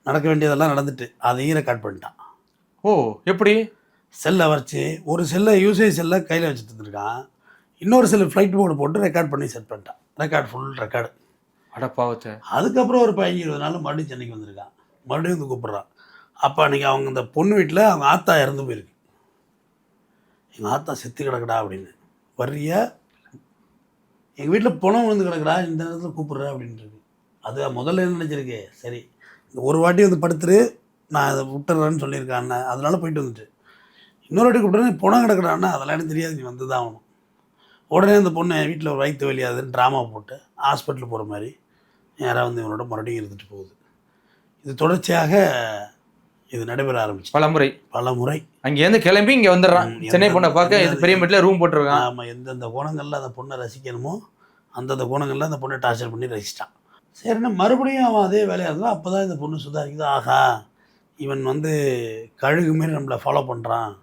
நடக்க வேண்டியதெல்லாம் நடந்துட்டு அதையும் ரெக்கார்ட் பண்ணிட்டான். ஓ எப்படி? செல்லை வச்சு ஒரு செல்லை யூசேஜ் செல்லை கையில் வச்சுட்டு இருந்திருக்கான், இன்னொரு செல்லு ஃப்ளைட் மோடு போட்டு ரெக்கார்ட் பண்ணி செட் பண்ணிட்டான். Record full record. அடப்பாவத்தை. அதுக்கப்புறம் ஒரு 15-20 நாள் மறுபடியும் சென்னைக்கு வந்திருக்கான். மறுபடியும் வந்து கூப்பிட்றான். அப்போ அன்றைக்கி அவங்க இந்த பொண்ணு வீட்டில் அவங்க ஆத்தா இறந்து போயிருக்கு. எங்கள் ஆத்தா செத்து கிடக்குடா அப்படின்னு. வர்றியா, எங்கள் வீட்டில் பணம் விழுந்து கிடக்குடா, இந்த நேரத்தில் கூப்பிட்ற அப்படின்றது. அது முதல்ல என்ன நினச்சிருக்கு, சரி இந்த ஒரு வாட்டி வந்து படுத்துரு, நான் அதை விட்டுறேன்னு சொல்லியிருக்கேன் அண்ணன், அதனால போயிட்டு வந்துட்டு. இன்னொரு வாட்டி கூப்பிட்றேன், பணம் கிடக்குறான்னா அதெல்லாம் எனக்கு தெரியாது, நீ வந்து தான் ஆகணும். உடனே அந்த பொண்ணு என் வீட்டில் ஒரு வயிற்று வலியாதுன்னு ட்ராமா போட்டு ஹாஸ்பிட்டல் போகிற மாதிரி யாராவது வந்து இவனோட மறுபடியும் இருந்துட்டு போகுது. இது தொடர்ச்சியாக இது நடைபெற ஆரம்பிச்சு பல முறை. அங்கேருந்து கிளம்பி இங்கே வந்துடுறான் சென்னை பொண்ணை பார்க்க. இது பெரிய வீட்டில் ரூம் போட்டிருக்கான். ஆமாம், எந்தெந்த கோணங்களில் அந்த பொண்ணை ரசிக்கணுமோ அந்தந்த கோணங்களில் அந்த பொண்ணை டார்ச்சர் பண்ணி ரசிச்சிட்டான். சரின்னா மறுபடியும் அவன் அதே வேலையாக இருந்தால் அப்போ தான் இந்த பொண்ணு சுதாரிக்குது, ஆஹா இவன் வந்து கழுகு மாரி நம்மளை ஃபாலோ பண்ணுறான்,